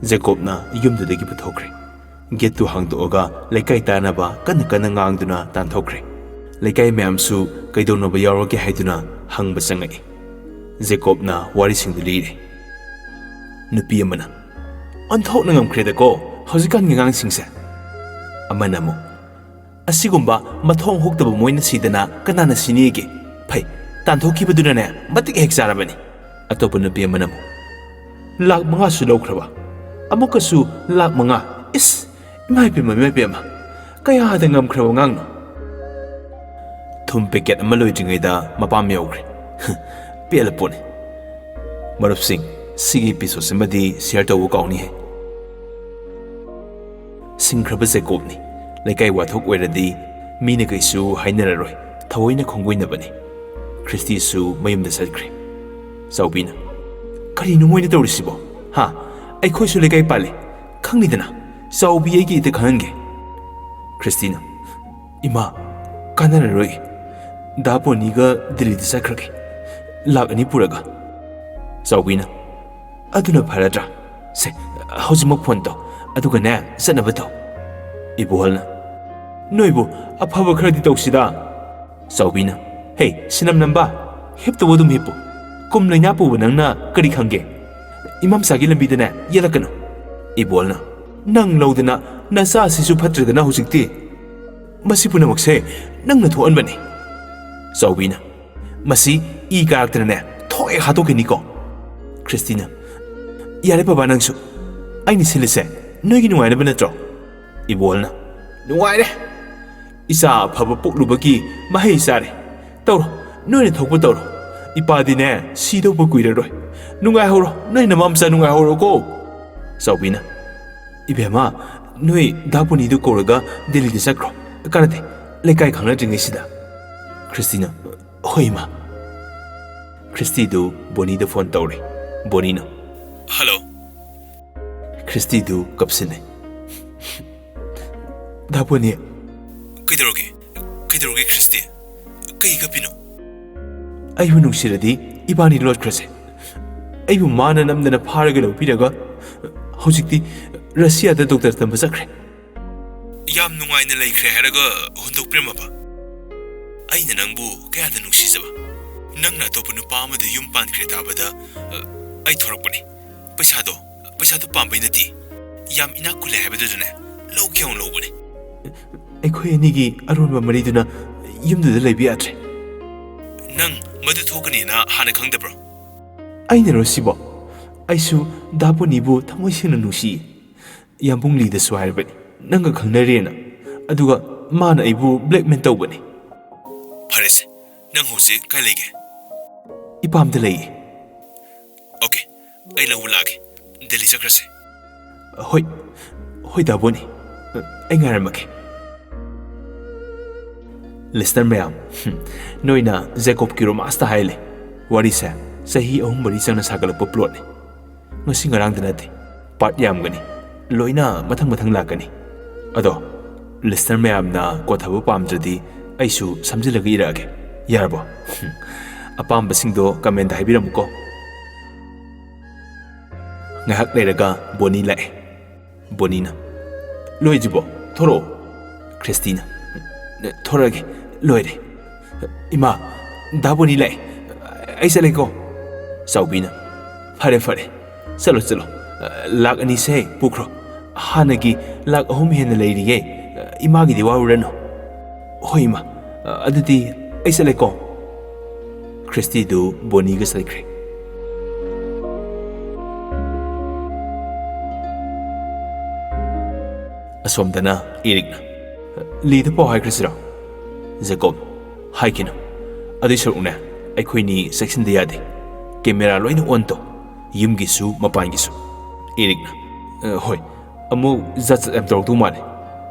ꯖꯦꯀꯣꯕꯅ ꯌꯨꯝꯗꯨꯗꯒꯤ ꯄꯨꯊꯣꯛꯈ꯭ꯔꯦ꯫ ꯒꯦꯠꯇꯨ ꯍꯥꯡꯗꯣꯛꯑꯒ ꯂꯩꯀꯥꯏ ꯇꯥꯅꯕ ꯀꯟꯅ ꯀꯟꯅ ꯉꯥꯡꯗꯨꯅ ꯇꯥꯟꯊꯣꯛꯈ꯭ꯔꯦ꯫ ꯂꯩꯀꯥꯏ ꯃꯌꯥꯝꯁꯨ ꯀꯩꯗꯧꯅꯕ ꯌꯥꯎꯔꯒꯦ ꯍꯥꯏꯗꯨꯅ ꯍꯪꯕ ꯆꯪꯉꯛꯏ꯫ ꯖꯦꯀꯣꯕꯅ ꯋꯥꯔꯤꯁꯤꯡꯗꯨ ꯂꯤꯔꯦ꯫ ꯅꯨꯄꯤ ꯑꯃꯅ ꯑꯣꯟꯊꯣꯛꯅ ꯉꯝꯈ꯭ꯔꯦꯗꯀꯣ ꯍꯧꯖꯤꯛꯀꯥꯟꯒꯤ ꯑꯉꯥꯡꯁꯤꯡꯁꯦ꯫ ꯑꯃꯅ ꯑꯃꯨꯛ ꯑꯁꯤꯒꯨꯝꯕ ꯃꯊꯣꯡ ꯍꯨꯛꯇꯕ ꯃꯣꯏꯅ ꯁꯤꯗꯅ ꯀꯅꯥꯅ ꯁꯤꯅꯤꯒꯦ? ꯐꯩ, ꯇꯥꯟꯊꯣꯛꯈꯤꯕꯗꯨꯅꯅꯦ ꯃꯇꯤꯛ ꯍꯦꯛ ꯆꯥꯔꯕꯅꯤ꯫ ꯑꯇꯣꯞꯄ ꯅꯨꯄꯤ ꯑꯃꯅ ꯑꯃꯨꯛ ꯂꯥꯛ 5ꯁꯨ ꯂꯧꯈ꯭ꯔꯕ, ꯑꯃꯨꯛꯀꯁꯨ ꯂꯥꯛ 5? ꯏꯁ, ꯏꯃꯥꯏꯄꯦꯝꯃ, ꯀꯌꯥꯗ ꯉꯝꯈ꯭ꯔꯕ ꯑꯉꯥꯡꯅꯣ? ꯊꯨꯝ ꯄꯦꯀꯦꯠ ꯑꯃ ꯂꯣꯏꯗ꯭ꯔꯤꯉꯩꯗ ꯃꯄꯥꯝ ꯌꯧꯈ꯭ꯔꯦ꯫ ꯄꯦꯜꯂ ꯄꯣꯠꯅꯤ꯫ ꯃꯔꯨꯞꯁꯤꯡ, ꯁꯤꯒꯤ ꯑꯦꯄꯤꯁꯣꯗꯁꯤꯃꯗꯤ ꯁꯤꯌꯔ ꯇꯧꯕ ꯀꯥꯎꯅꯤꯍꯦ꯫ ꯁꯤꯡꯈ꯭ꯔꯕ ꯖꯦꯀꯣꯕꯅꯤ꯫ ꯂꯩꯀꯥꯏ ꯋꯥꯊꯣꯛ ꯑꯣꯏꯔꯗꯤ ꯃꯤꯅ ꯀꯩꯁꯨ ꯍꯥꯏꯅꯔꯔꯣꯏ, ꯊꯑꯣꯏꯅ ꯈꯣꯡꯒꯣꯏꯅꯕꯅꯤ꯫ ꯈ꯭ꯔꯤꯁꯇꯤꯁꯨ ꯃꯌꯨꯝꯗ ꯆꯠꯈ꯭ꯔꯦ꯫ ꯆꯥꯎꯕꯤꯅ ꯀꯔꯤꯅꯣ ꯃꯣꯏꯅ ꯇꯧꯔꯤꯁꯤꯕꯣ? ꯍꯥ, ꯑꯩꯈꯣꯏꯁꯨ ꯂꯩꯀꯥꯏ ꯄꯥꯜꯂꯤ, ꯈꯪꯅꯤꯗꯅ, ꯆꯥꯎꯕꯤ ꯑꯩꯒꯤ ꯏꯇ ꯈꯪꯍꯟꯒꯦ꯫ ꯈ꯭ꯔꯤꯁꯇꯤꯅ ꯏꯃꯥ, ꯀꯥꯟꯅꯔꯔꯣꯏ, ꯗꯥ ꯕꯣꯅꯤꯒ ꯗꯤꯜꯂꯤꯗ ꯆꯠꯈ꯭ꯔꯒꯦ, ꯂꯥꯛ 2 ꯄꯨꯔꯒ꯫ ꯆꯥꯎꯕꯤꯅ ꯑꯗꯨꯅ ꯐꯔꯗ꯭ꯔꯥ? ꯁꯦ, ꯍꯧꯖꯤꯛꯃꯛ ꯐꯣꯟ ꯇꯧ, ꯑꯗꯨꯒꯅꯦ ꯆꯠꯅꯕ ꯇꯧ꯫ ꯏꯕꯣꯍꯜꯅ ꯅꯣꯏꯕꯨ ꯑꯐꯕ ꯈꯔꯗꯤ ꯇꯧꯁꯤꯗ꯫ ꯆꯥꯎꯕꯤꯅ ꯍꯦ ꯁꯤꯅꯝ ꯅꯝꯕ, ꯍꯤꯞꯇꯨꯕ ꯑꯗꯨꯝ ꯍꯤꯞꯄꯨ, ꯀꯨꯝ ꯂꯩꯅꯥ ꯄꯨꯕ ꯅꯪꯅ ꯀꯔꯤ ꯈꯪꯒꯦ? ꯏꯃꯥꯝꯆꯥꯒꯤ ꯂꯝꯕꯤꯗꯅꯦ ꯌꯦꯜꯂꯛꯀꯅꯨ꯫ ꯏꯕꯣꯜꯅ ꯅꯪ ꯂꯧꯗꯅ ꯅꯆꯥꯁꯤꯁꯨ ꯐꯠꯇ꯭ꯔꯦꯗꯅ ꯍꯧꯖꯤꯛꯇꯤ, ꯃꯁꯤ ꯄꯨꯝꯅꯃꯛꯁꯦ ꯅꯪꯅ ꯊꯣꯛꯍꯟꯕꯅꯤ꯫ ꯆꯥꯎꯕꯤꯅ ꯃꯁꯤ ꯏ ꯀꯥꯔꯛꯇꯅꯅꯦ ꯊꯣꯛꯑꯦ ꯍꯥꯠꯇꯣꯛꯀꯅꯤꯀꯣ꯫ ꯈ꯭ꯔꯤꯁꯇꯤꯅ ꯌꯥꯔꯦ ꯕꯕꯥ, ꯅꯪꯁꯨ, ꯑꯩꯅ ꯁꯤꯜꯂꯤꯁꯦ ꯅꯣꯏꯒꯤ ꯅꯨꯡꯉꯥꯏꯅꯕ ꯅꯠꯇ꯭ꯔꯣ? ꯏꯕꯣꯜꯅ ꯅꯨꯡꯉꯥꯏꯔꯦ, ꯏꯆꯥ ꯑꯐꯕ ꯄꯣꯛꯂꯨꯕꯒꯤ ꯃꯍꯩ ꯆꯥꯔꯦ, ꯇꯧꯔꯣ, ꯅꯣꯏꯅ ꯊꯣꯛꯄ ꯇꯧꯔꯣ, ꯏꯄꯥꯗꯤꯅꯦ ꯁꯤꯗꯧꯕ ꯀꯨꯏꯔꯔꯣꯏ, ꯅꯨꯡꯉꯥꯏꯍꯧꯔꯣ, ꯅꯣꯏ ꯅꯃꯥꯝꯆꯥ ꯅꯨꯡꯉꯥꯏꯍꯧꯔꯣꯀꯣ꯫ ꯆꯥꯎꯕꯤꯅ ꯏꯕꯦꯝꯃ, ꯅꯣꯏ ꯗꯥ ꯕꯣꯅꯤꯗꯨ ꯀꯧꯔꯒ ꯗꯤꯜꯂꯤꯗ ꯆꯠꯈ꯭ꯔꯣ, ꯀꯥꯟꯅꯗꯦ, ꯂꯩꯀꯥꯏ ꯈꯪꯅꯗ꯭ꯔꯤꯉꯩꯁꯤꯗ꯫ ꯈ꯭ꯔꯤꯁꯇꯤꯅ ꯍꯣꯏ ꯏꯃꯥ꯫ ꯈ꯭ꯔꯤꯁꯇꯤꯗꯨ ꯕꯣꯅꯤꯗ ꯐꯣꯟ ꯇꯧꯔꯦ꯫ ꯕꯣꯅꯤꯅ ꯍꯜꯂꯣ꯫ ꯈ꯭ꯔꯤꯁꯇꯤꯗꯨ ꯀꯞꯁꯤꯟꯅꯩ꯫ ꯗꯥ ꯕꯣꯅꯤ, ꯀꯩꯗꯧꯔꯒꯦ ꯈ꯭ꯔꯤꯁꯇꯤ? ꯀꯩ ꯀꯞꯄꯤꯅꯣ? ꯑꯩꯕꯨ ꯅꯨꯡꯁꯤꯔꯗꯤ ꯏꯕꯥꯅꯤ ꯂꯣꯠꯈ꯭ꯔꯁꯦ꯫ ꯑꯩꯕꯨ ꯃꯥꯅ ꯅꯝꯗꯅ ꯐꯥꯔꯒ ꯂꯧꯕꯤꯔꯒ ꯍꯧꯖꯤꯛꯇꯤ ꯔꯁꯤꯌꯥꯗ ꯗꯣꯛꯇꯔ ꯇꯝꯕ ꯆꯠꯈ꯭ꯔꯦ꯫ ꯌꯥꯝ ꯅꯨꯡꯉꯥꯏꯅ ꯂꯩꯈ꯭ꯔꯦ ꯍꯥꯏꯔꯒ ꯍꯨꯟꯗꯣꯛꯄꯤꯔꯝꯃꯕ? ꯑꯩꯅ ꯅꯪꯕꯨ ꯀꯌꯥꯗ ꯅꯨꯡꯁꯤꯖꯕ, ꯅꯪꯅ ꯑꯇꯣꯞꯄ ꯅꯨꯄꯥ ꯑꯃꯗ ꯌꯨꯝ ꯄꯥꯟꯈ꯭ꯔꯦ ꯇꯥꯕꯗ ꯑꯩ ꯊꯣꯔꯛꯄꯅꯤ꯫ ꯄꯩꯁꯥꯗꯣ ꯄꯥꯝꯕꯩ ꯅꯠꯇꯦ, ꯌꯥꯝ ꯏꯅꯥꯛ ꯈꯨꯜꯂꯦ ꯍꯥꯏꯕꯗꯨꯗꯅꯦ ꯂꯧꯒꯦ ꯂꯧꯕꯅꯤ꯫ ꯑꯩꯈꯣꯏ ꯑꯅꯤꯒꯤ ꯑꯔꯣꯟꯕ ꯃꯔꯤꯗꯨꯅ ꯌꯨꯝꯗꯨꯗ ꯂꯩꯕ ꯌꯥꯗ꯭ꯔꯦ꯫ ꯅꯪ ꯃꯗꯨ ꯊꯣꯛꯀꯅꯤꯅ ꯍꯥꯟꯅ ꯈꯪꯗꯕ꯭ꯔꯣ? ꯑꯩꯅꯔꯣ ꯁꯤꯕꯣ? ꯑꯩꯁꯨ ꯗꯥ ꯕꯣꯅꯤꯕꯨ ꯊꯃꯣꯏ ꯁꯦꯡꯅ ꯅꯨꯡꯁꯤꯌꯦ꯫ ꯌꯥꯝꯕꯨꯡꯂꯤꯗꯁꯨ ꯍꯥꯏꯔꯕꯅꯤ, ꯅꯪꯒ ꯈꯪꯅꯔꯦꯅ, ꯑꯗꯨꯒ ꯃꯥꯅ ꯑꯩꯕꯨ ꯕ꯭ꯂꯦꯛꯃꯦꯜ ꯇꯧꯕꯅꯤ꯫ ꯐꯔꯦꯁꯦ, ꯅꯪ ꯍꯧꯖꯤꯛ ꯀꯥꯏ ꯂꯩꯒꯦ? ꯏꯄꯥꯝꯗ ꯂꯩꯌꯦ꯫ ꯑꯣꯀꯦ, ꯑꯩ ꯂꯧꯕ ꯂꯥꯛꯑꯒꯦ, ꯗꯤꯜꯂꯤ ꯆꯠꯈ꯭ꯔꯁꯦ꯫ ꯍꯣꯏ ꯗꯥ ꯕꯣꯅꯤ, ꯑꯩ ꯉꯥꯏꯔꯝꯃꯒꯦ꯫ ꯂꯤꯁꯅꯔ ꯃꯌꯥꯝ, ꯅꯣꯏꯅ ꯖꯦꯀꯣꯕꯀꯤ ꯔꯣꯃꯥꯟꯁꯇ ꯍꯥꯏꯂꯦ, ꯋꯥꯔꯤꯁꯦ ꯆꯍꯤ 3-4 ꯆꯪꯅ ꯁꯥꯒꯠꯂꯛꯄ ꯄ꯭ꯂꯣꯠꯅꯤ꯫ ꯉꯁꯤ ꯉꯔꯥꯡꯗ ꯅꯠꯇꯦ, ꯄꯥꯔꯠ ꯌꯥꯝꯒꯅꯤ, ꯂꯣꯏꯅ ꯃꯊꯪ ꯂꯥꯛꯀꯅꯤ꯫ ꯑꯗꯣ ꯂꯤꯁꯅꯔ ꯃꯌꯥꯝꯅ ꯀꯣꯊꯕ ꯄꯥꯝꯗ꯭ꯔꯗꯤ ꯑꯩꯁꯨ ꯁꯝꯖꯤꯜꯂꯒ ꯏꯔꯛꯑꯒꯦ, ꯌꯥꯔꯕꯣ? ꯑꯄꯥꯝꯕꯁꯤꯡꯗꯣ ꯀꯃꯦꯟꯗ ꯍꯥꯏꯕꯤꯔꯝꯃꯨꯀꯣ꯫ ꯉꯥꯏꯍꯥꯛ ꯂꯩꯔꯒ ꯕꯣꯅꯤ ꯂꯥꯛꯑꯦ꯫ ꯕꯣꯅꯤꯅ ꯂꯣꯏꯗ꯭ꯔꯤꯕꯣ? ꯊꯣꯔꯛꯑꯣ꯫ ꯈ꯭ꯔꯤꯁꯇꯤꯅ ꯊꯣꯔꯛꯑꯒꯦ, ꯂꯣꯏꯔꯦ꯫ ꯏꯃꯥ, ꯗꯥ ꯕꯣꯅꯤ ꯂꯥꯛꯑꯦ, ꯑꯩ ꯆꯠꯂꯦꯀꯣ꯫ ꯆꯥꯎꯕꯤꯅ ꯐꯔꯦ, ꯆꯠꯂꯣ, ꯂꯥꯛ 2ꯁꯦ ꯄꯨꯈ꯭ꯔꯣ, ꯍꯥꯟꯅꯒꯤ ꯂꯥꯛ 3 ꯍꯦꯟꯅ ꯂꯩꯔꯤꯌꯦ, ꯏꯃꯥꯒꯤꯗꯤ ꯋꯥꯔꯨꯔꯅꯨ꯫ ꯍꯣꯏ ꯏꯃꯥ, ꯑꯗꯨꯗꯤ ꯑꯩ ꯆꯠꯂꯦꯀꯣ꯫ ꯈ꯭ꯔꯤꯁꯇꯤꯗꯨ ꯕꯣꯅꯤꯒ ꯆꯠꯈ꯭ꯔꯦ꯫ ꯑꯁꯣꯝꯗꯅ ꯏꯔꯤꯛꯅ ꯂꯤꯗ ꯄꯥꯎ ꯍꯥꯏꯈ꯭ꯔꯁꯤꯔꯣ? ꯖꯦꯀꯣꯕ ꯍꯥꯏꯈꯤꯅꯨ, ꯑꯗꯨꯏ ꯁꯔꯨꯛꯅꯦ ꯑꯩꯈꯣꯏꯅꯤ ꯆꯦꯛꯁꯤꯟꯗ ꯌꯥꯗꯦ, ꯀꯦꯃꯦꯔꯥ ꯂꯣꯏꯅ ꯑꯣꯟ ꯇꯧ, ꯌꯨꯝꯒꯤꯁꯨ ꯃꯄꯥꯟꯒꯤꯁꯨ꯫ ꯏꯔꯤꯛꯅ ꯍꯣꯏ, ꯑꯃꯨꯛ ꯖꯠ ꯌꯥꯝ ꯇꯧꯔꯛꯇꯧ ꯃꯥꯜꯂꯦ,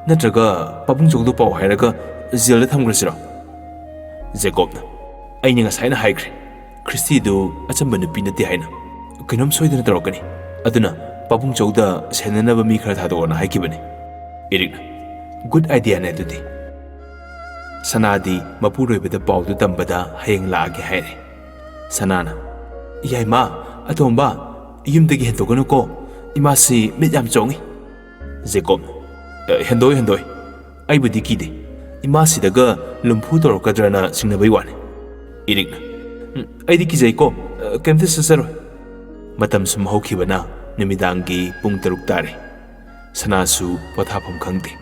ꯅꯠꯇ꯭ꯔꯒ ꯄꯥꯕꯨꯡꯆꯧꯗ ꯄꯥꯎ ꯍꯥꯏꯔꯒ ꯖꯦꯜꯗ ꯊꯝꯈ꯭ꯔꯁꯤꯔꯣ? ꯖꯦꯀꯣꯕꯅ ꯑꯩꯅ ꯉꯁꯥꯏꯅ ꯍꯥꯏꯈ꯭ꯔꯦ, ꯈ꯭ꯔꯤꯁꯇꯤꯗꯨ ꯑꯆꯝꯕ ꯅꯨꯄꯤ ꯅꯠꯇꯦ ꯍꯥꯏꯅ, ꯀꯩꯅꯣꯝ ꯁꯣꯏꯗꯅ ꯇꯧꯔꯛꯀꯅꯤ, ꯑꯗꯨꯅ ꯄꯥꯕꯨꯡꯆꯧꯗ ꯁꯦꯟꯅꯅꯕ ꯃꯤ ꯈꯔ ꯊꯥꯗꯣꯛꯑꯣꯅ ꯍꯥꯏꯈꯤꯕꯅꯤ꯫ ꯏꯔꯤꯛꯅ ꯒꯨꯗ ꯑꯥꯏꯗꯤꯌꯥꯅꯦ ꯑꯗꯨꯗꯤ꯫ ꯁꯅꯥꯗꯤ ꯃꯄꯨꯔꯣꯏꯕꯗ ꯄꯥꯎꯗꯨ ꯇꯝꯕꯗ ꯍꯌꯦꯡ ꯂꯥꯛꯑꯒꯦ ꯍꯥꯏꯔꯦ꯫ ꯁꯅꯥꯅ ꯌꯥꯏꯃ, ꯑꯇꯣꯝꯕ, ꯌꯨꯝꯗꯒꯤ ꯍꯦꯟꯗꯣꯛꯀꯅꯨꯀꯣ, Imasi mit yam chongi. Jacob hendoi aibudi kide imasi daga lumpu tor kadrana singnabai wani Eric aidi ki jaiko kemte sasaro matam sum hokibana nimidangi pung 6 tare sanasu pothapam khangte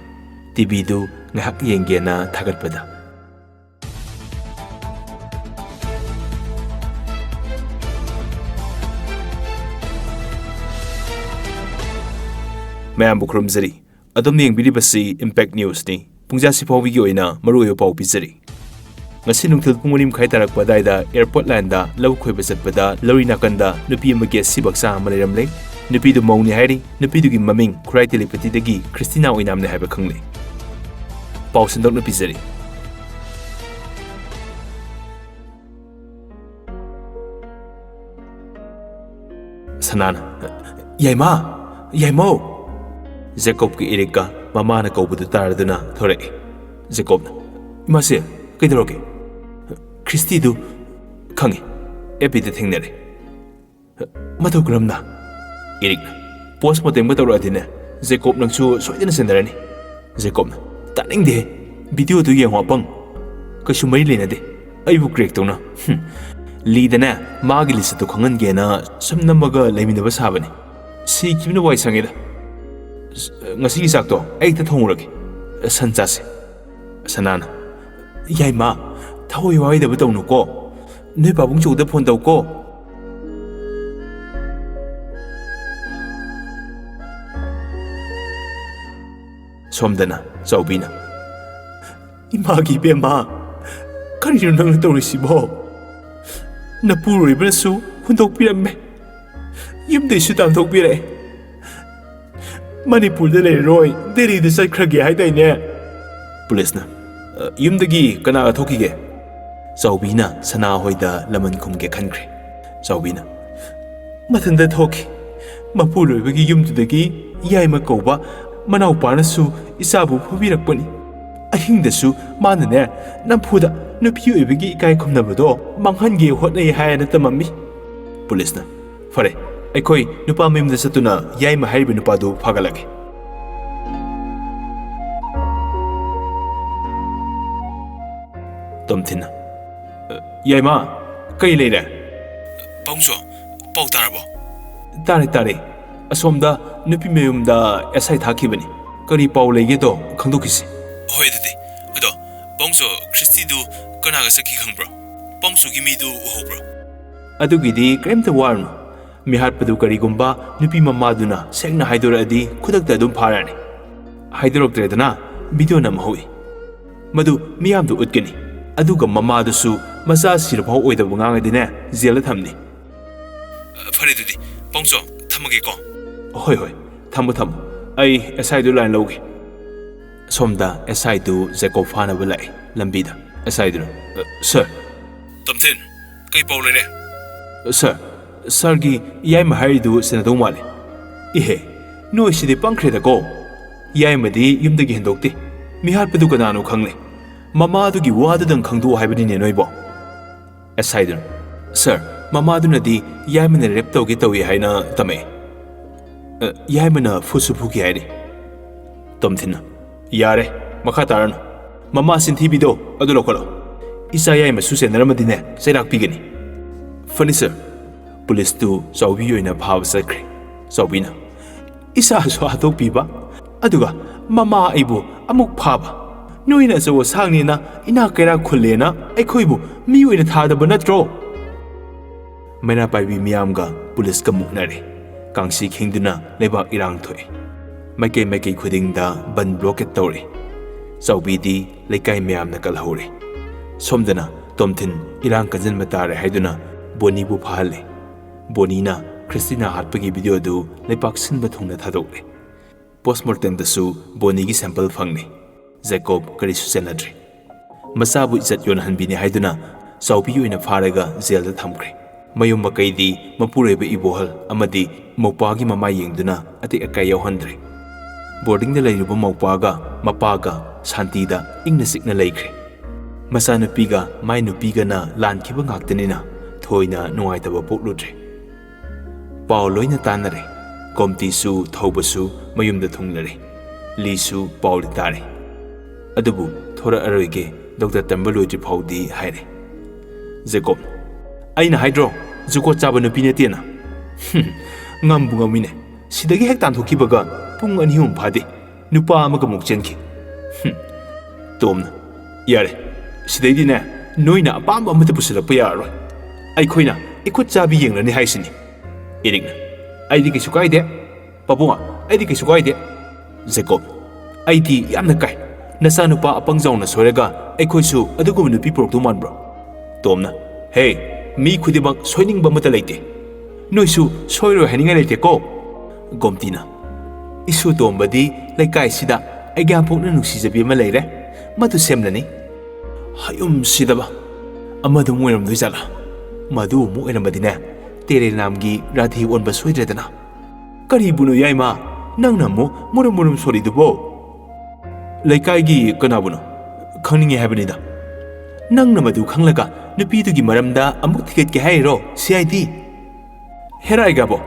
TV du ngahak yengena thagatpada mayam bukrum zari adom ning bilibasi impact news ni pungja sipawi gi oina maruyo pau pizari ngasi nungthil pungunim khai tarak padaida airport line da law khoiba chatpada lori nakanda nupi amage sibaksa amaleiramle nupi du mauni hairi nupi du gi maming khrai telepati dagi Christina oinamne haiba khangle pau sindok nupi zari sanana yaimo Jacob ki Erika mama na kaubudu taraduna thore Jacob imase kaidaroge Christy du khangi epi de thingnere matho gramna Erik postmortem ba tawra dine Jacob nangsu soidena sendarani Jacob taning de video du yengwa pang ka sumai lena de aibu crack tona lidana magi list to khangan ge na samnamaga leimina ba sabani si kimna wai sangeda ngasi sakto ai ta thongurage sanjase sanana yaima thoi wai da batawnu ko ne babung chu da phone daw ko somdana chaubina imagi bema kari nang tawrisi bo na puroi brasu hundok piramme yumde su tam thok pire Manipur de Roy, Delhi de Sakragi Haidane. Police Yumdagi Kana Tokige. Saubina, Sana Hoida, Lemon Kumge country. Saubina Matanda Toki Mapuru Vigi Yum to the Gi, Yaima Koba, Manau Panasu, Isabu Pubirakuni. I think the Su, Manane, Nampuda, Nupu Vigi Kai Kumnabado, Manghangi, what they had at the mummy. Police Fare. Aikoi nupa mim da satuna yaima haibi nupa du phagalagi tomthina yaima kai leire pongso pau tarabo tare asomda nupi meyum da SI thakibani kari pau lege do khangdokisi hoi dede ado pongso Christy du kana ga sakhi khangbro pongso gi mi du uhobro adugidi kremta warno Mihat padu karigumba nupi mamaduna segna haidora adi khudakta dum pharani haidorok tredana video nam hoi madu miyam du utkani aduga mamadu su masa sirphau oidaba ngang adine jela thamni phare dudi pongso thamage ko hoi thamu ai SI du line loge somda SI du Jacob fana bulai lambida SI du sir tomthin kai paulere sir Sargi Yaima Haridu Senado Mali. Ihe, no Shidi Pancreta go. Yaimadi Yumdagi Hindokti. Mihar Pedukanano Kangle. Mama to give water than Kandu Hibini Noibo. Aside, Sir, Mama Dunadi Yaimana Repto Gitawi Haina Tame. Yaimana Fusupuki Hadi. Tomtina. Yare, Makataran. Mama Sintibido, Adolokolo. Isayama Susan Ramadine, Sedak Pigani. Funny, sir. Police tu Saubi in a power secret. Saubina Isa Swato Piba Aduga Mama Ibu Amuk Paba. No in as a was hanging in a Kera Kulena, a Koibu, me in a Tada Bonatro. Mena by Miamga, Police Kamunari, Kangsi Kingduna, Leba Irang Toy. Make quitting the Ban Blocket Tori. Saubidi, Lekai Miam Nakalhori. Somdana, Tomtin, Irang Kazin Matare Haiduna, Boni Bupale. Bonina, Christina Harpagi video do, Lepak Sinbatuna Tadole. Postmortem the Su, Bonigi sample Fangni. Jacob Karisu Senadri. Masabu is at Yon Hanbini Haiduna, Saupiu in a Faraga, Zelda Tamkri. Mayum Makaidi, Mapurebe Ibohal, Amadi, Mopagi Mamaying Duna, at the Akayo Hundre. Boarding the Lairuba Mopaga, Mapaga, Santida, Ing the Signal Lake. Masana Piga, Mainu Piga na, Lan Kibangaktanina, Toina, no Itaba Potlutre. Pauloina Tanare, ꯒꯣꯝꯇꯤꯁꯨ ꯊꯧꯕꯁꯨ ꯃꯌꯨꯝꯗ ꯊꯨꯡꯂꯔꯦ ꯂꯤꯁꯨ ꯄꯥꯎꯗꯤ ꯇꯥꯔꯦ ꯑꯗꯨꯕꯨ ꯊꯣꯔꯛꯑꯔꯣꯏꯒꯦ doctor ꯇꯝꯕ ꯂꯣꯏꯗ꯭ꯔꯤ ꯐꯥꯎꯗꯤ ꯍꯥꯏꯔꯦ ꯖꯦꯀꯣꯕ ꯑꯩꯅ ꯍꯥꯏꯗ꯭ꯔꯣ ꯖꯨꯀꯣꯠ ꯆꯥꯕ ꯅꯨꯄꯤ ꯅꯠꯇꯦꯅ ꯉꯝꯕꯨ ꯉꯝꯃꯤꯅꯦ ꯁꯤꯗꯒꯤ ꯍꯦꯛ ꯇꯥꯟꯊꯣꯛꯈꯤꯕꯒ ꯄꯨꯡ 2-3 ꯐꯥꯗꯦ ꯅꯨꯄꯥ ꯑꯃꯒ ꯑꯃꯨꯛ ꯆꯦꯟꯈꯤ ꯇꯣꯝꯅ ꯌꯥꯔꯦ ꯁꯤꯗꯩꯗꯤꯅꯦ ꯅꯣꯏꯅ ꯑꯄꯥꯝꯕ ꯑꯃꯠꯇ ꯄꯨꯁꯤꯜꯂꯛꯄ ꯌꯥꯔꯔꯣꯏ ꯑꯩꯈꯣꯏꯅ ꯏꯈꯨꯠ ꯆꯥꯕꯤ ꯌꯦꯡꯂꯅꯤ ꯍꯥꯏꯁꯤꯅꯤ ꯏꯔꯤꯛꯅ ꯑꯩꯗꯤ ꯀꯩꯁꯨ ꯀꯥꯏꯗꯦ ꯄꯥꯕꯨꯡ ꯑꯩꯗꯤ ꯀꯩꯁꯨ ꯀꯥꯏꯗꯦ ꯖꯦꯀꯣꯕ ꯑꯩꯗꯤ ꯌꯥꯝꯅ ꯀꯥꯏ ꯅꯆꯥꯅꯨꯄꯥ ꯑꯄꯪ ꯆꯥꯎꯅ ꯁꯣꯏꯔꯒ ꯑꯩꯈꯣꯏꯁꯨ ꯑꯗꯨꯒꯨꯝꯕ ꯅꯨꯄꯤ ꯄꯨꯔꯛꯇꯧ ꯃꯥꯟꯕ꯭ꯔꯣ ꯇꯣꯝꯅ ꯍꯦ ꯃꯤ ꯈꯨꯗꯤꯡꯃꯛ ꯁꯣꯏꯅꯤꯡꯕ ꯑꯃꯠꯇ ꯂꯩꯇꯦ ꯅꯣꯏꯁꯨ ꯁꯣꯏꯔꯣꯏ ꯍꯥꯏꯅꯤꯡꯉꯥꯏ ꯂꯩꯇꯦꯀꯣ ꯒꯣꯝꯇꯤꯅ ꯏꯁꯨ ꯇꯣꯝꯕꯗꯤ ꯂꯩꯀꯥꯏꯁꯤꯗ ꯑꯩꯒ꯭ꯌꯥꯝꯄꯣꯛꯅ ꯅꯨꯡꯁꯤꯖꯕꯤ ꯑꯃ ꯂꯩꯔꯦ ꯃꯗꯨ ꯁꯦꯝꯂꯅꯤ ꯍꯌꯨꯝ ꯁꯤꯗꯕ ꯑꯃꯗ ꯑꯃꯨꯛ ꯑꯣꯏꯔꯝꯗꯣꯏꯖꯥꯠꯂꯥ ꯃꯗꯨ ꯑꯃꯨꯛ ꯑꯣꯏꯔꯝꯕꯗꯤꯅꯦ ꯇꯦꯔꯦꯅꯥꯝꯒꯤ ꯔꯥꯙꯤ ꯑꯣꯟꯕ ꯁꯣꯏꯗ꯭ꯔꯦꯗꯅ ꯀꯔꯤꯕꯨꯅꯣ ꯌꯥꯏꯃ ꯅꯪꯅ ꯑꯃꯨꯛ ꯃꯨꯔꯨꯝ ꯃꯨꯔꯨꯝ ꯁꯣꯔꯤꯗꯨꯕꯣ ꯂꯩꯀꯥꯏꯒꯤ ꯀꯅꯥꯕꯨꯅꯣ ꯈꯪꯅꯤꯡꯉꯦ ꯍꯥꯏꯕꯅꯤꯗ ꯅꯪꯅ ꯃꯗꯨ ꯈꯪꯂꯒ ꯅꯨꯄꯤꯗꯨꯒꯤ ꯃꯔꯝꯗ ꯑꯃꯨꯛ ꯊꯤꯒꯠꯀꯦ ꯍꯥꯏꯔꯤꯔꯣ ꯁꯤआꯏꯗꯤ ꯍꯦꯔꯥꯏꯒꯥꯕꯣ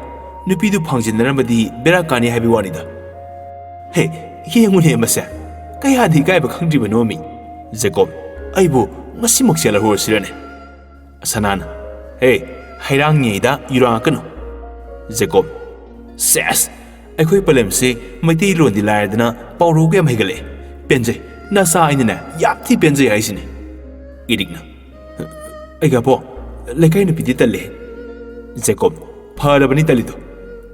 ꯅꯨꯄꯤꯗꯨ ꯐꯪꯖꯤꯟꯅꯔꯝꯕꯗꯤ ꯕꯦꯔꯥ ꯀꯥꯅꯤ ꯍꯥꯏꯕ ꯋꯥꯅꯤꯗ ꯍꯦ ꯌꯦꯡꯉꯨꯅꯦ ꯃꯁꯦ ꯀꯌꯥꯗꯤ ꯏꯀꯥꯏꯕ ꯈꯪꯗ꯭ꯔꯤꯕꯅꯣ ꯃꯤ ꯖꯦꯀꯣꯕ ꯑꯩꯕꯨ ꯉꯁꯤꯃꯛ ꯆꯦꯜꯂꯍꯧꯔꯁꯤꯔꯅꯦ ꯁꯅꯥꯅ ꯍꯦ ꯍꯩꯔꯥꯡꯉꯩꯗ ꯌꯨꯔꯥꯡꯉꯛꯀꯅꯨ ꯖꯦꯀꯣꯕ ꯁꯦꯁ ꯑꯩꯈꯣꯏ ꯄꯂꯦꯝꯁꯦ ꯃꯩꯇꯩꯂꯣꯟꯗꯤ ꯂꯥꯏꯔꯗꯅ ꯄꯥꯎꯔꯧꯒ ꯌꯥꯝ ꯍꯩꯒꯠꯂꯛꯑꯦ ꯄꯦꯟꯖꯩ ꯅꯆꯥ ꯑꯩꯅꯅꯦ ꯌꯥꯝ ꯊꯤ ꯄꯦꯟꯖꯩ ꯍꯥꯏꯁꯤꯅꯤ ꯏꯔꯤꯛꯅ ꯑꯩꯒꯥꯕꯣ ꯂꯩꯀꯥꯏ ꯅꯨꯄꯤꯗꯤ ꯇꯜꯂꯦ ꯖꯦꯀꯣꯕ ꯐꯔꯕꯅꯤ ꯇꯜꯂꯤꯗꯣ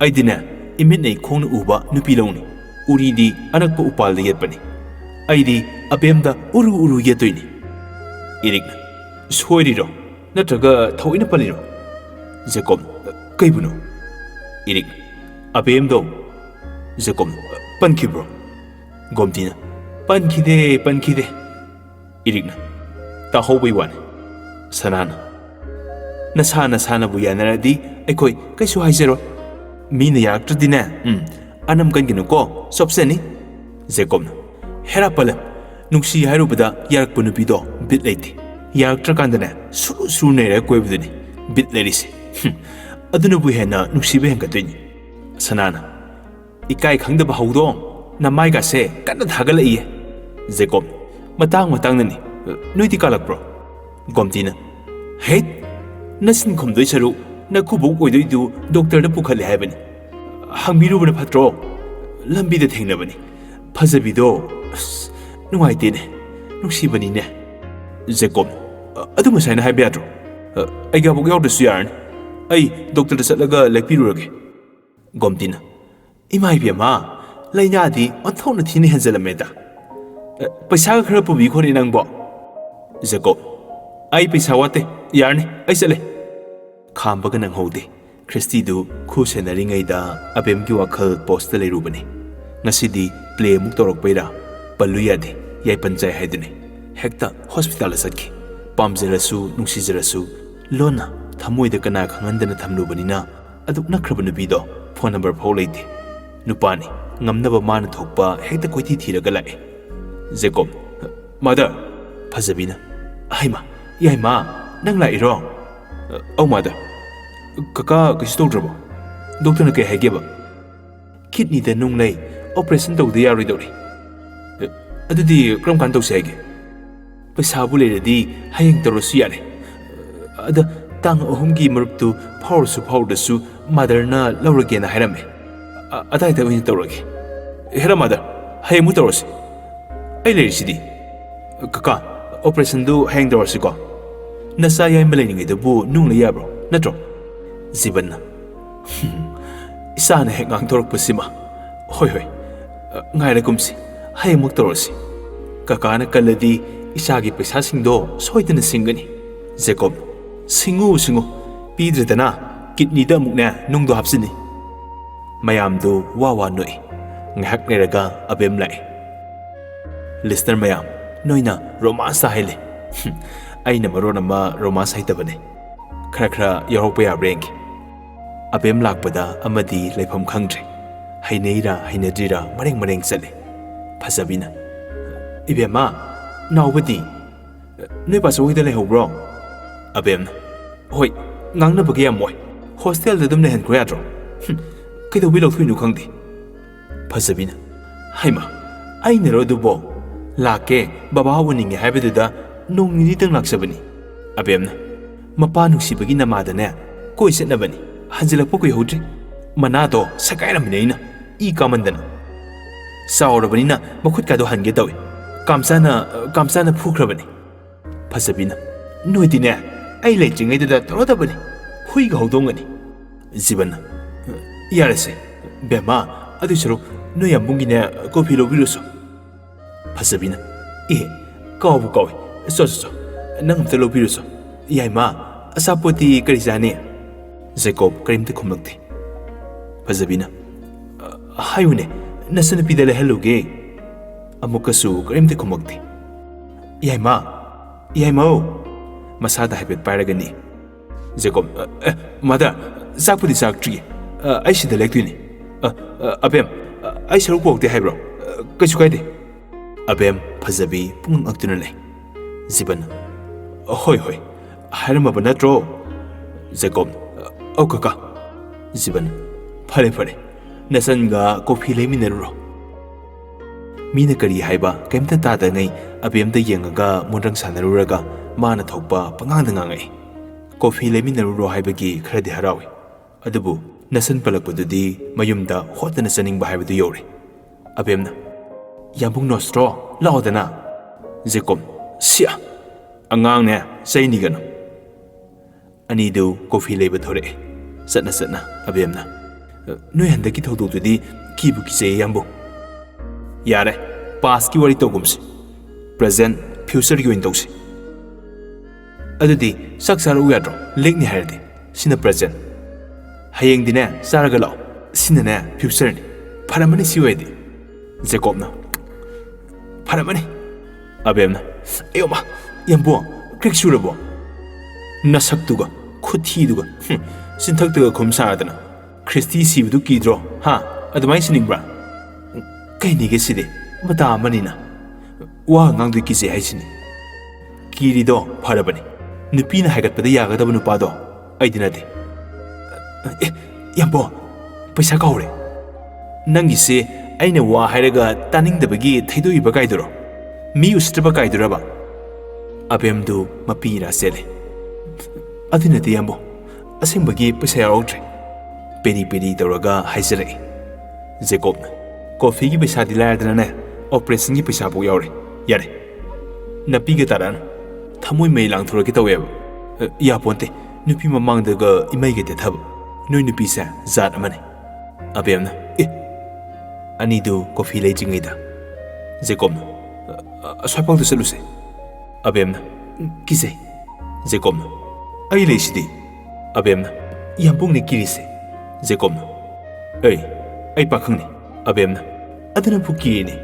ꯑꯩꯗꯤꯅꯦ ꯏꯃꯤꯠꯅꯩ ꯈꯣꯡꯅ ꯎꯕ ꯅꯨꯄꯤ ꯂꯧꯅꯤ ꯎꯔꯤꯗꯤ ꯑꯅꯛꯄ ꯎꯄꯥꯜꯗ ꯌꯦꯠꯄꯅꯤ ꯑꯩꯗꯤ ꯑꯕꯦꯝꯗ ꯎꯔꯨ ꯎꯔꯨ ꯌꯦꯠꯇꯣꯏꯅꯤ ꯏꯔꯤꯛꯅ ꯁꯣꯏꯔꯤꯔꯣ ꯅꯠꯇ꯭ꯔꯒ ꯊꯑꯣꯏꯅ ꯄꯜꯂꯤꯔꯣ ꯖꯦꯀꯣꯕ ꯀꯩꯕꯨꯅꯣ ꯏꯔꯤꯛ ꯑꯕꯦꯝꯗꯣ ꯖꯦꯀꯣꯕ ꯄꯟꯈꯤꯕ꯭ꯔꯣ ꯒꯣꯝꯇꯤꯅ ꯄꯟꯈꯤꯗꯦ ꯏꯔꯤꯛꯅ ꯇꯥꯍꯧꯕꯩ ꯋꯥꯅꯤ ꯁꯅꯥꯅ ꯅꯁꯥꯅꯕꯨ ꯌꯥꯅꯔꯗꯤ ꯑꯩꯈꯣꯏ ꯀꯩꯁꯨ ꯍꯥꯏꯖꯔꯣꯏ ꯃꯤꯅ ꯌꯥꯔꯛꯇ꯭ꯔꯗꯤꯅꯦ ꯑꯅꯝ ꯀꯟꯒꯅꯨꯀꯣ ꯆꯣꯞꯆꯅꯤ ꯖꯦꯀꯣꯕꯅ ꯍꯦꯔꯥ ꯄꯂꯦꯝ ꯅꯨꯡꯁꯤ ꯍꯥꯏꯔꯨꯕꯗ ꯌꯥꯔꯛꯄ ꯅꯨꯄꯤꯗꯣ ꯕꯤꯠ ꯂꯩꯇꯦ ꯌꯥꯔꯛꯇ꯭ꯔꯀꯥꯟꯗꯅꯦ ꯁꯨꯔꯨ ꯁꯨꯔꯨ ꯅꯩꯔꯒ ꯀꯣꯏꯕꯗꯨꯅꯤ ꯕꯤꯠ ꯂꯩꯔꯤꯁꯦ ꯑꯗꯨꯅꯕꯨ ꯍꯦꯟꯅ ꯅꯨꯡꯁꯤꯕ ꯍꯦꯟꯒꯠꯇꯣꯏꯅꯤ ꯁꯅꯥꯅ ꯏꯀꯥꯏ ꯈꯪꯗꯕ ꯍꯧꯗꯣꯡ ꯅꯃꯥꯏꯒꯥꯁꯦ ꯀꯟꯅ ꯊꯥꯒꯠꯂꯛꯏꯌꯦ ꯖꯦꯀꯣꯕ ꯃꯇꯥꯡꯅꯅꯤ ꯅꯣꯏꯗꯤ ꯀꯥꯜꯂꯛꯄ꯭ꯔꯣ ꯒꯣꯝꯇꯤꯅ ꯍꯦꯠ ꯅꯆꯤꯟ ꯈꯨꯝꯗꯣꯏ ꯁꯔꯨꯛ ꯅꯈꯨꯕꯣꯛ ꯑꯣꯏꯗꯣꯏꯗꯨ ꯗꯣꯛꯇꯔꯗ ꯄꯨꯈꯠꯂꯦ ꯍꯥꯏꯕꯅꯤ ꯍꯪꯕꯤꯔꯨꯕꯅ ꯐꯠꯇ꯭ꯔꯣ ꯂꯝꯕꯤꯗ ꯊꯦꯡꯅꯕꯅꯤ ꯐꯖꯕꯤꯗꯣ ꯑꯁ ꯅꯨꯡꯉꯥꯏꯇꯦꯅꯦ ꯅꯨꯡꯁꯤꯕꯅꯤꯅꯦ ꯖꯦꯀꯣꯕ ꯑꯗꯨ ꯉꯁꯥꯏꯅ ꯍꯥꯏꯕ ꯌꯥꯗ꯭ꯔꯣ ꯑꯩꯒꯥꯕꯣꯛ ꯌꯥꯎꯗ꯭ꯔꯁꯨ ꯌꯥꯔꯅꯤ ꯑꯩ ꯗꯣꯛꯇꯔꯗ ꯆꯠꯂꯒ ꯂꯦꯛꯄꯤꯔꯨꯔꯒꯦ ꯒꯣꯝꯇꯤꯅ ꯏꯃꯥ ꯏꯕꯦꯝꯃ ꯂꯥꯏꯅꯥꯗꯤ ꯑꯣꯟꯊꯣꯛꯅ ꯊꯤꯅ ꯍꯦꯟꯖꯜꯂꯝꯃꯦꯗ ꯄꯩꯁꯥꯒ ꯈꯔ ꯄꯨꯕꯤꯈꯣꯅꯦ ꯅꯪꯕꯣ ꯖꯦꯀꯣꯕ ꯑꯩ ꯄꯩꯁꯥ ꯋꯥꯠꯇꯦ ꯌꯥꯔꯅꯤ ꯑꯩ ꯆꯠꯂꯦ ꯈꯥꯝꯕꯒ ꯅꯪꯍꯧꯗꯦ ꯈ꯭ꯔꯤꯁꯇꯤꯗꯨ ꯈꯨ ꯁꯦꯟꯅꯔꯤꯉꯩꯗ ꯑꯕꯦꯝꯒꯤ ꯋꯥꯈꯜ ꯄꯣꯁꯇ ꯂꯩꯔꯨꯕꯅꯤ ꯉꯁꯤꯗꯤ ꯄ꯭ꯂꯦ ꯑꯃꯨꯛ ꯇꯧꯔꯛꯄꯩꯔꯥ ꯄꯜꯂꯨ ꯌꯥꯗꯦ ꯌꯥꯏꯄꯟꯆꯥꯏ ꯍꯥꯏꯗꯨꯅꯤ ꯍꯦꯛꯇ ꯍꯣꯁꯄꯤꯇꯥꯜꯗ ꯆꯠꯈꯤ ꯄꯥꯝꯖꯔꯁꯨ ꯅꯨꯡꯁꯤꯖꯔꯁꯨ ꯂꯣꯟꯅ ꯊꯃꯣꯏꯗ ꯀꯅꯥ ꯈꯪꯍꯟꯗꯅ ꯊꯝꯂꯨꯕꯅꯤꯅ ꯑꯗꯨꯛ ꯅꯛꯈ꯭ꯔꯕ ꯅꯨꯄꯤꯗꯣ ꯐꯣꯟ ꯅꯝꯕꯔ ꯐꯥꯎ ꯂꯩꯇꯦ ꯅꯨꯄꯥꯅꯤ ꯉꯝꯅꯕ ꯃꯥꯅ ꯊꯣꯛꯄ ꯍꯦꯛꯇ ꯀꯣꯏꯊꯤ ꯊꯤꯔꯒ ꯂꯥꯛꯑꯦ ꯖꯦꯀꯣꯕ ꯃꯥꯗꯔ ꯐꯖꯕꯤꯅ ꯍꯩꯃꯥ ꯌꯥꯏꯃ ꯅꯪ ꯂꯥꯛꯏꯔꯣ ꯑꯧ ꯃꯥꯗꯔ ꯀꯀꯥ ꯀꯩꯁꯨ ꯇꯧꯗ꯭ꯔꯕꯣ ꯗꯣꯛꯇꯔꯅ ꯀꯩ ꯍꯥꯏꯒꯦꯕ ꯀꯤꯗꯅꯤꯗ ꯅꯨꯡ ꯂꯩ ꯑꯣꯄꯔꯦꯁꯟ ꯇꯧꯗ ꯌꯥꯔꯣꯏꯗꯧꯔꯤ ꯑꯗꯨꯗꯤ ꯀꯔꯝ ꯀꯥꯟ ꯇꯧꯁꯦ ꯍꯥꯏꯒꯦ ꯄꯩꯁꯥꯕꯨ ꯂꯩꯔꯗꯤ ꯍꯌꯦꯡ ꯇꯧꯔꯁꯨ ꯌꯥꯔꯦ ꯑꯗ ꯇꯥꯡ 3ꯒꯤ ꯃꯔꯨꯞꯇꯨ ꯐꯥꯎꯔꯁꯨ ꯐꯥꯎꯗ꯭ꯔꯁꯨ ꯃꯥꯗꯔꯅ ꯂꯧꯔꯒꯦꯅ ꯍꯥꯏꯔꯝꯃꯦ ꯑꯗꯥꯏꯗ ꯑꯣꯏꯅ ꯇꯧꯔꯒꯦ ꯍꯦꯔꯥ ꯃꯥꯗꯔ ꯍꯌꯦꯡꯃꯨꯛ ꯇꯧꯔꯁꯤ ꯑꯩ ꯂꯩꯔꯤꯁꯤꯗꯤ ꯀꯀꯥ ꯑꯣꯄꯔꯦꯁꯟꯗꯨ ꯍꯌꯦꯡ ꯇꯧꯔꯁꯤꯀꯣ ꯅꯆꯥ ꯌꯥꯏꯃ ꯂꯩꯔꯤꯉꯩꯗꯕꯨ ꯅꯨꯡ ꯂꯩ ꯌꯥꯕ꯭ꯔꯣ ꯅꯠꯇ꯭ꯔꯣ ꯖꯤꯕꯟꯅ ꯏꯆꯥꯅ ꯍꯦꯛ ꯉꯥꯡꯊꯣꯔꯛꯄꯁꯤꯃ ꯍꯣꯏ ꯉꯥꯏꯔꯒꯨꯝꯁꯤ ꯍꯌꯦꯡꯃꯨꯛ ꯇꯧꯔꯁꯤ ꯀꯀꯥꯅ ꯀꯜꯂꯗꯤ ꯏꯆꯥꯒꯤ ꯄꯩꯁꯥꯁꯤꯡꯗꯣ ꯁꯣꯏꯗꯅ ꯁꯤꯡꯒꯅꯤ ꯖꯦꯀꯣꯕ ꯁꯤꯡꯉꯨ ꯄꯤꯗ꯭ꯔꯦꯗꯅ ꯀꯤꯗꯅꯤꯗ ꯑꯃꯨꯛꯅꯦ ꯅꯨꯡꯗꯣ ꯍꯥꯞꯆꯤꯟꯅꯤ ꯃꯌꯥꯝꯗꯨ ꯋꯥ ꯅꯣꯛꯏ ꯉꯥꯏꯍꯥꯛ ꯂꯩꯔꯒ ꯑꯕꯦꯝ ꯂꯥꯛꯑꯦ ꯂꯤꯁꯅꯔ ꯃꯌꯥꯝ ꯅꯣꯏꯅ ꯔꯣꯃꯥꯟꯁ ꯇꯥꯍꯜꯂꯦ ꯑꯩꯅ ꯃꯔꯣꯟ ꯑꯃ ꯔꯣꯃꯥꯟꯁ ꯍꯩꯇꯕꯅꯦ ꯈꯔ ꯌꯥꯎꯔꯛꯄ ꯌꯥꯕ꯭ꯔꯥ ꯌꯦꯡꯒꯦ ꯑꯕꯦꯝ ꯂꯥꯛꯄꯗ ꯑꯃꯗꯤ ꯂꯩꯐꯝ ꯈꯪꯗ꯭ꯔꯦ ꯍꯩꯅꯩꯔꯥ ꯍꯩꯅꯗ꯭ꯔꯤꯔꯥ ꯃꯔꯦꯡ ꯆꯠꯂꯦ ꯐꯖꯕꯤꯅ ꯏꯕꯦꯝꯃ ꯅꯥꯎꯕꯗꯤ ꯅꯣꯏ ꯄꯥꯆꯧꯍꯣꯏꯗ ꯂꯩꯍꯧꯕ꯭ꯔꯣ ꯑꯕꯦꯝꯅ ꯍꯣꯏ ꯉꯥꯡꯅꯕꯒ ꯌꯥꯝ ꯋꯥꯏ ꯍꯣꯁꯇꯦꯜꯗ ꯑꯗꯨꯝ ꯂꯩꯍꯟꯈ꯭ꯔꯣ ꯌꯥꯗ꯭ꯔꯣ ꯀꯩꯗꯧꯕꯩ ꯂꯧꯊꯣꯛꯏꯅꯣ ꯈꯪꯗꯦ ꯐꯖꯕꯤꯅ ꯍꯩꯃ ꯑꯩꯅꯔꯣ ꯑꯗꯨꯕꯣ ꯂꯥꯛꯀꯦ ꯕꯕꯥ ꯎꯅꯤꯡꯉꯦ ꯍꯥꯏꯕꯗꯨꯗ ꯅꯣꯡ ꯅꯤꯅꯤꯇꯪ ꯂꯥꯛꯆꯕꯅꯤ ꯑꯕꯦꯝꯅ ꯃꯄꯥ ꯅꯨꯡꯁꯤꯕꯒꯤ ꯅꯃꯥꯗꯅꯦ ꯀꯣꯏ ꯆꯠꯅꯕꯅꯤ ꯍꯟꯖꯤꯜꯂꯛꯄ ꯀꯨꯏꯍꯧꯗ꯭ꯔꯤ ꯃꯅꯥꯗꯣ ꯁꯒꯥꯏꯔꯝꯕꯅꯤ ꯑꯩꯅ ꯏ ꯀꯥꯃꯟꯗꯅ ꯆꯥꯎꯔꯕꯅꯤꯅ ꯃꯈꯨꯠꯀꯥꯗꯣ ꯍꯟꯒꯦ ꯇꯧꯏ ꯀꯥꯝꯆꯥꯅ ꯐꯨꯈ꯭ꯔꯕꯅꯤ ꯐꯖꯕꯤꯅ ꯅꯣꯏꯗꯤꯅꯦ ꯑꯩ ꯂꯩꯇ꯭ꯔꯤꯉꯩꯗꯨꯗ ꯇꯧꯔꯗꯕꯅꯤ ꯍꯨꯏꯒ ꯍꯧꯗꯣꯡꯒꯅꯤ ꯖꯤꯕꯟꯅ ꯌꯥꯔꯁꯦ ꯕꯦꯝꯃ ꯑꯗꯨꯏ ꯁꯔꯨꯛ ꯅꯣꯏ ꯌꯥꯝꯕꯨꯡꯒꯤꯅꯦ ꯀꯣꯐꯤ ꯂꯧꯕꯤꯔꯨꯁꯨ ꯐꯖꯕꯤꯅ ꯀꯥꯎꯕꯨ ꯀꯥꯎꯏ ꯆꯣ ꯅꯪ ꯑꯝꯇ ꯂꯧꯕꯤꯔꯨꯁꯨ ꯌꯥꯏꯃ ꯑꯆꯥꯄꯣꯠꯇꯤ ꯀꯔꯤ ꯆꯥꯅꯤ ꯖꯦꯀꯣꯕ ꯀꯔꯤꯝꯇ ꯈꯨꯝꯂꯛꯇꯦ ꯐꯖꯕꯤꯅ ꯍꯥꯏꯌꯨꯅꯦ ꯅꯆꯟꯅꯨꯄꯤꯗ ꯂꯩꯍꯜꯂꯨꯒꯦ ꯑꯃꯨꯛꯀꯁꯨ ꯀꯔꯤꯝꯇ ꯈꯨꯝꯃꯛꯇꯦ ꯌꯥꯏꯃꯧ ꯃꯁꯥꯗ ꯍꯥꯏꯐꯦꯠ ꯄꯥꯏꯔꯒꯅꯤ ꯖꯦꯀꯣꯕ ꯃꯥꯗꯔ ꯆꯥꯛꯄꯨꯗꯤ ꯆꯥꯛꯇ꯭ꯔꯤꯌꯦ ꯑꯩ ꯁꯤꯗ ꯂꯦꯛꯇꯣꯏꯅꯤ ꯑꯕꯦꯝ ꯑꯩ ꯁꯔꯨꯛ ꯄꯣꯛꯇꯦ ꯍꯥꯏꯕ꯭ꯔꯣ ꯀꯩꯁꯨ ꯀꯥꯏꯗꯦ ꯑꯕꯦꯝ ꯐꯖꯕꯤ ꯄꯨꯡꯉꯛ ꯉꯛꯇꯨꯅ ꯂꯩ ꯖꯤꯕꯟ ꯍꯣꯏ ꯍꯥꯏꯔꯝꯃꯕ ꯅꯠꯇ꯭ꯔꯣ ꯖꯦꯀꯣꯕ ꯑꯧ ꯀꯀꯥ ꯖꯤꯕꯟ ꯐꯔꯦ ꯅꯆꯟꯒ ꯀꯣꯐꯤ ꯂꯩꯃꯤꯟꯅꯔꯨꯔꯣ ꯃꯤꯅ ꯀꯔꯤ ꯍꯥꯏꯕ ꯀꯩꯝꯇ ꯇꯥꯗꯉꯩ ꯑꯕꯦꯝꯗ ꯌꯦꯡꯉꯒ ꯃꯣꯟꯗ꯭ꯔꯪ ꯁꯥꯟꯅꯔꯨꯔꯒ ꯃꯥꯅ ꯊꯣꯛꯄ ꯄꯉꯥꯡꯗ ꯉꯥꯡꯉꯛꯏ ꯀꯣꯐꯤ ꯂꯩꯃꯤꯟꯅꯔꯨꯔꯣ ꯍꯥꯏꯕꯒꯤ ꯈꯔꯗꯤ ꯍꯔꯥꯎꯏ ꯑꯗꯨꯕꯨ ꯅꯆꯟ ꯄꯜꯂꯛꯄꯗꯨꯗꯤ ꯃꯌꯨꯝꯗ ꯍꯣꯠꯇꯅ ꯆꯠꯅꯤꯡꯕ ꯍꯥꯏꯕꯗꯨ ꯌꯧꯔꯦ ꯑꯕꯦꯝꯅ ꯌꯥꯝꯕꯨꯡ ꯅꯣꯁꯇ꯭ꯔꯣ ꯂꯥꯛꯑꯣꯗꯅ ꯖꯦꯀꯣꯕ ꯁꯤꯌꯥ ꯑꯉꯥꯡꯅꯦ ꯆꯩꯅꯤꯒꯅꯨ ꯑꯅꯤꯗꯨ ꯀꯣꯐꯤ ꯂꯩꯕ ꯊꯣꯔꯛꯑꯦ ꯆꯠꯅ ꯑꯕꯦꯝꯅ ꯅꯣꯏ ꯍꯟꯗꯛꯀꯤ ꯊꯧꯗꯣꯛꯇꯨꯗꯤ ꯀꯤꯕꯨ ꯀꯤꯖꯩ ꯌꯥꯝꯕꯨꯡ ꯌꯥꯔꯦ ꯄꯥꯁꯀꯤ ꯋꯥꯔꯤ ꯇꯧꯒꯨꯝꯁꯤ ꯄ꯭ꯔꯖꯦꯟ ꯐ꯭ꯌꯨꯆꯔꯒꯤ ꯑꯣꯏꯅ ꯇꯧꯁꯤ ꯑꯗꯨꯗꯤ ꯆꯥꯛ ꯆꯥꯔꯛꯎ ꯌꯥꯗ꯭ꯔꯣ ꯂꯦꯛꯅꯤ ꯍꯥꯏꯔꯗꯤ ꯁꯤꯅ ꯄ꯭ꯔꯖꯦꯟ ꯍꯌꯦꯡꯗꯤꯅꯦ ꯆꯥꯔꯒ ꯂꯥꯛꯑꯣ ꯁꯤꯅꯅꯦ ꯐ꯭ꯌꯨꯆꯔꯅꯤ ꯐꯔꯝꯃꯅꯤ ꯁꯤ ꯑꯣꯏꯔꯗꯤ ꯖꯦꯀꯣꯕꯅ ꯐꯔꯝꯃꯅꯤ ꯑꯕꯦꯝꯅ ꯑꯌꯣꯃ ꯌꯥꯝꯕꯨꯡ ꯀ꯭ꯔꯤꯛ ꯁꯨꯔꯕꯣ ꯅꯁꯛꯇꯨꯒ ꯈꯨꯊꯤꯗꯨꯒ ꯆꯤꯟꯊꯛꯇꯒ ꯈꯨꯝ ꯁꯥꯗꯅ ꯈ꯭ꯔꯤꯁꯇꯤ ꯁꯤꯕꯗꯨ ꯀꯤꯗ꯭ꯔꯣ ꯑꯗꯨꯃꯥꯏꯅ ꯁꯤꯅꯤꯡꯕ꯭ꯔꯥ ꯀꯩꯅꯤꯒꯦ ꯁꯤꯗꯤ ꯃꯇꯥ ꯑꯃꯅꯤꯅ ꯋꯥ ꯉꯥꯡꯗꯣꯏ ꯀꯤꯖꯩ ꯍꯥꯏꯁꯤꯅꯤ ꯀꯤꯔꯤꯗꯣ ꯐꯔꯕꯅꯤ ꯅꯨꯄꯤꯅ ꯍꯥꯏꯒꯠꯄꯗ ꯌꯥꯒꯗꯕ ꯅꯨꯄꯥꯗꯣ ꯑꯩꯗꯤ ꯅꯠꯇꯦ ꯌꯥꯝꯕꯨꯡ ꯄꯩꯁꯥ ꯀꯥꯎꯔꯦ ꯅꯪꯒꯤꯁꯦ ꯑꯩꯅ ꯋꯥ ꯍꯥꯏꯔꯒ ꯇꯥꯅꯤꯡꯗꯕꯒꯤ ꯊꯩꯗꯣꯛꯏꯕ ꯀꯥꯏꯗꯨꯔꯣ ꯃꯤ ꯎꯁꯤꯠꯇꯕ ꯀꯥꯏꯗꯨꯔꯕ ꯑꯕꯦꯝꯗꯨ ꯃꯄꯤ ꯏꯔꯥ ꯆꯦꯜꯂꯦ ꯑꯗꯨ ꯅꯠꯇꯦ ꯌꯥꯝꯕꯨꯡ ꯑꯁꯦꯡꯕꯒꯤ ꯄꯩꯁꯥ ꯌꯥꯎꯔꯛꯇ꯭ꯔꯦ ꯄꯦꯔꯤ ꯇꯧꯔꯒ ꯍꯥꯏꯖꯔꯛꯏ ꯖꯦꯀꯣꯕꯅ ꯀꯣꯐꯤꯒꯤ ꯄꯩꯁꯥꯗꯤ ꯂꯥꯏꯔꯗꯅꯅꯦ ꯑꯣꯄꯔꯦꯁꯟꯒꯤ ꯄꯩꯁꯥꯐꯥꯎ ꯌꯥꯎꯔꯦ ꯌꯥꯔꯦ ꯅꯄꯤꯒ ꯇꯥꯔꯛꯑꯅꯨ ꯊꯃꯣꯏ ꯃꯩ ꯂꯥꯡꯊꯣꯔꯛꯀꯦ ꯇꯧꯋꯦꯕ ꯌꯥꯄꯣꯟꯇꯦ ꯅꯨꯄꯤ ꯃꯃꯥꯡꯗꯒ ꯏꯃꯩꯒ ꯇꯦꯊꯕ ꯅꯣꯏ ꯅꯨꯄꯤꯁꯦ ꯖꯥꯠ ꯑꯃꯅꯤ ꯑꯕꯦꯝꯅ ꯑꯅꯤꯗꯨ ꯀꯣꯐꯤ ꯂꯩꯇ꯭ꯔꯤꯉꯩꯗ ꯖꯦꯀꯣꯕꯅ ꯑꯁ꯭ꯋꯥꯏꯐꯥꯎꯗ ꯆꯠꯂꯨꯁꯦ ꯑꯕꯦꯝꯅ ꯀꯤꯖꯩ ꯖꯦꯀꯣꯕꯅ ꯑꯩ ꯂꯩꯁꯤꯗꯤ ꯑꯕꯦꯝꯅ ꯌꯥꯝꯕꯨꯡꯅ ꯀꯤꯔꯤꯁꯦ ꯖꯦꯀꯣꯕꯅ ꯑꯩ ꯄꯥꯈꯪꯅꯤ ꯑꯕꯦꯝꯅ ꯑꯗꯨꯅ ꯀꯤꯔꯤꯅꯤ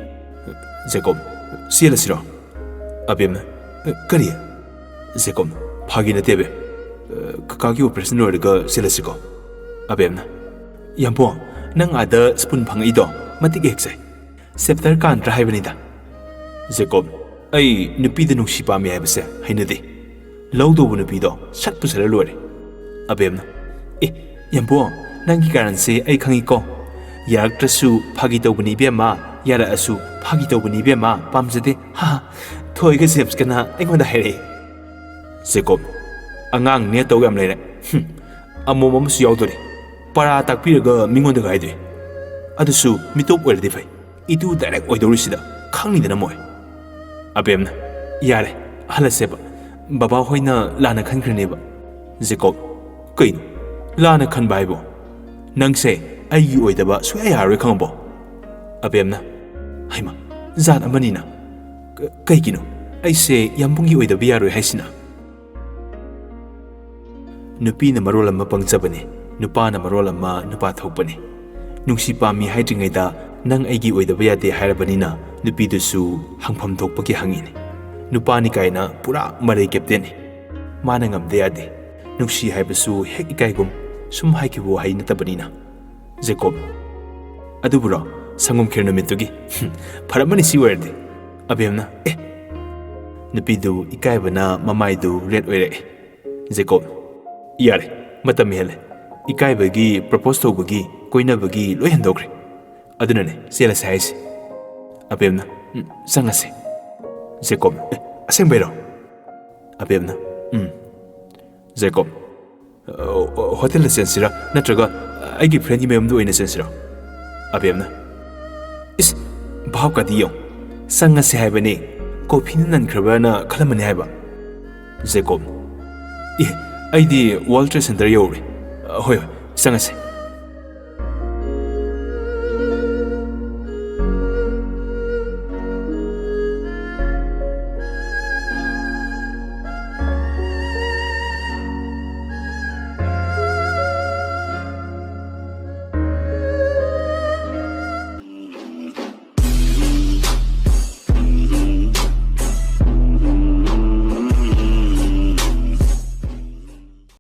ꯖꯦꯀꯣꯕ ꯆꯦꯜꯂꯁꯤꯔꯣ ꯑꯕꯦꯝꯅ ꯀꯔꯤ ꯖꯦꯀꯣꯕꯅ ꯐꯥꯒꯤ ꯅꯠꯇꯦ ꯑꯕꯦꯝ ꯀꯀꯥꯒꯤ ꯑꯣꯄꯔꯦꯁꯟ ꯂꯣꯏꯔꯒ ꯆꯦꯜꯂꯁꯤꯀꯣ ꯑꯕꯦꯝꯅ ꯌꯥꯝꯕꯨꯡ ꯅꯪ ꯑꯥꯗ ꯁ꯭ꯄꯨꯟ ꯐꯪꯉꯛꯏꯗꯣ ꯃꯇꯤꯛ ꯍꯦꯛ ꯆꯥꯏ ꯆꯦꯞꯇꯔ ꯀꯥꯟꯗ꯭ꯔꯥ ꯍꯥꯏꯕꯅꯤꯗ ꯖꯦꯀꯣꯕ ꯑꯩ ꯅꯨꯄꯤꯗ ꯅꯨꯡꯁꯤ ꯄꯥꯝꯃꯤ ꯍꯥꯏꯕꯁꯦ ꯍꯩꯅꯗꯦ ꯂꯧꯗꯧꯕ ꯅꯨꯄꯤꯗꯣ ꯁꯠ ꯄꯨꯁꯜꯂ ꯂꯣꯏꯔꯦ ꯑꯕꯦꯝꯅ ꯌꯥꯝꯕꯨꯡ ꯅꯪꯒꯤ ꯀꯥꯔꯟꯁꯦ ꯑꯩ ꯈꯪꯉꯤꯀꯣ ꯌꯥꯔꯛꯇ꯭ꯔꯁꯨ ꯐꯥꯒꯤ ꯇꯧꯕꯅꯤ ꯏꯕꯦꯝꯃ ꯌꯥꯔꯛꯑꯁꯨ ꯐꯥꯒꯤ ꯇꯧꯕꯅꯤ ꯏꯕꯦꯝꯃ ꯄꯥꯝꯖꯗꯦ ꯊꯣꯏꯒ ꯖꯦꯝꯁꯀꯅ ꯑꯩꯉꯣꯟꯗ ꯍꯥꯏꯔꯛꯏ ꯖꯦꯀꯣꯕ ꯑꯉꯥꯡꯅꯦ ꯇꯧ ꯌꯥꯝ ꯂꯩꯔꯦ ꯑꯃꯣꯝ ꯑꯃꯁꯨ ꯌꯥꯎꯗꯣꯔꯤ ꯄꯔꯥ ꯇꯥꯛꯄꯤꯔꯒ ꯃꯤꯉꯣꯟꯗꯒ ꯍꯥꯏꯗꯣꯏ ꯑꯗꯨꯁꯨ ꯃꯤꯇꯣꯞ ꯑꯣꯏꯔꯗꯤ ꯐꯩ ꯏꯇꯨ ꯗꯥꯏꯔꯦꯛ ꯑꯣꯏꯗꯧꯔꯤꯁꯤꯗ ꯈꯪꯅꯤꯗꯅ ꯃꯣꯏ ꯑꯕꯦꯝꯅ ꯌꯥꯔꯦ ꯍꯜꯂꯁꯦꯕ ꯕꯕꯥ ꯍꯣꯏꯅ ꯂꯥꯟꯅ ꯈꯟꯈ꯭ꯔꯅꯦꯕ ꯖꯦꯀꯣꯕ ꯀꯩꯅꯣ ꯂꯥꯟꯅ ꯈꯟꯕ ꯍꯥꯏꯕꯣ ꯅꯪꯁꯦ ꯑꯩꯒꯤ ꯑꯣꯏꯗꯕ ꯁꯨꯡꯌꯥ ꯌꯥꯔꯔꯣꯏ ꯈꯪꯉꯕꯣ ꯑꯕꯦꯝꯅ ꯍꯩꯃ ꯖꯥꯠ ꯑꯃꯅꯤꯅ ꯀꯩꯒꯤꯅꯣ ꯑꯩꯁꯦ ꯌꯥꯝꯕꯨꯡꯒꯤ ꯑꯣꯏꯗꯕ ꯌꯥꯔꯣꯏ ꯍꯥꯏꯁꯤꯅ ꯅꯨꯄꯤꯅ ꯃꯔꯣꯜ ꯑꯃ ꯄꯪꯖꯕꯅꯤ ꯅꯨꯄꯥꯅ ꯃꯔꯣꯜ ꯑꯃ ꯅꯨꯄꯥ ꯊꯣꯛꯄꯅꯤ ꯅꯨꯡꯁꯤ ꯄꯥꯝꯃꯤ ꯍꯥꯏꯗ꯭ꯔꯤꯉꯩꯗ ꯅꯪ ꯑꯩꯒꯤ ꯑꯣꯏꯗꯕ ꯌꯥꯗꯦ ꯍꯥꯏꯔꯕꯅꯤꯅ ꯅꯨꯄꯤꯗꯨꯁꯨ ꯍꯪꯐꯝ ꯊꯣꯛꯄꯒꯤ ꯍꯪꯉꯤꯅꯤ ꯅꯨꯄꯥꯅꯤ ꯀꯥꯏꯅ ꯄꯨꯔꯥ ꯃꯔꯩ ꯀꯦꯞꯇꯦꯟꯅꯤ ꯃꯥꯅ ꯉꯝꯗꯦ ꯌꯥꯗꯦ ꯅꯨꯡꯁꯤ ꯍꯥꯏꯕꯁꯨ ꯍꯦꯛ ꯏꯀꯥꯏꯒꯨꯝ ꯁꯨꯝ ꯍꯥꯏꯈꯤꯕ ꯋꯥꯍꯩ ꯅꯠꯇꯕꯅꯤꯅ ꯖꯦꯀꯣꯕ ꯑꯗꯨꯕꯨꯔꯣ ꯁꯪꯒꯣꯝ ꯈꯦꯔ ꯅꯨꯃꯤꯠꯇꯨꯒꯤ ꯐꯔꯝꯃꯅꯤ ꯁꯤ ꯑꯣꯏꯔꯗꯤ ꯑꯕꯦꯝꯅ ꯅꯨꯄꯤꯗꯨ ꯏꯀꯥꯏꯕꯅ ꯃꯃꯥꯏꯗꯨ ꯔꯦꯗ ꯑꯣꯏꯔꯛꯑꯦ ꯖꯦꯀꯣꯕ ꯌꯥꯔꯦ ꯃꯇꯝ ꯍꯦꯜꯂꯦ ꯏꯀꯥꯏꯕꯒꯤ ꯄ꯭ꯔꯄꯣꯁ ꯇꯧꯕꯒꯤ ꯀꯣꯏꯅꯕꯒꯤ ꯂꯣꯏ ꯍꯟꯗꯣꯛꯈ꯭ꯔꯦ ꯑꯗꯨꯅꯅꯦ ꯆꯦꯜꯂꯁꯦ ꯍꯥꯏꯁꯦ ꯑꯕꯦꯝꯅ ꯆꯪꯉꯁꯦ ꯖꯦꯀꯣꯕ ꯑꯁꯦꯡꯕꯩꯔꯣ ꯑꯕꯦꯝꯅ ꯖꯦꯀꯣꯕ ꯍꯣꯇꯦꯜꯗ ꯆꯦꯟꯁꯤꯔꯥ ꯅꯠꯇ꯭ꯔꯒ ꯑꯩꯒꯤ ꯐ꯭ꯔꯦꯟꯒꯤ ꯃꯌꯨꯝꯗ ꯑꯣꯏꯅ ꯆꯦꯟꯁꯤꯔꯣ ꯑꯕꯦꯝꯅ ꯏꯁ ꯚꯥꯞꯀꯗꯤ ꯌꯦꯡꯉꯨ ꯆꯪꯉꯁꯦ ꯍꯥꯏꯕꯅꯦ ꯀꯣꯐꯤꯅ ꯅꯟꯈ꯭ꯔꯕꯅ ꯈꯜꯂꯝꯃꯅꯤ ꯍꯥꯏꯕ ꯖꯦꯀꯣꯕ ꯑꯩꯗꯤ ꯋꯥꯔꯜ ꯇ꯭ꯔꯦꯗ ꯁꯦꯟꯇꯔ ꯌꯧꯔꯦ ꯍꯣꯏ ꯆꯪꯉꯁꯦ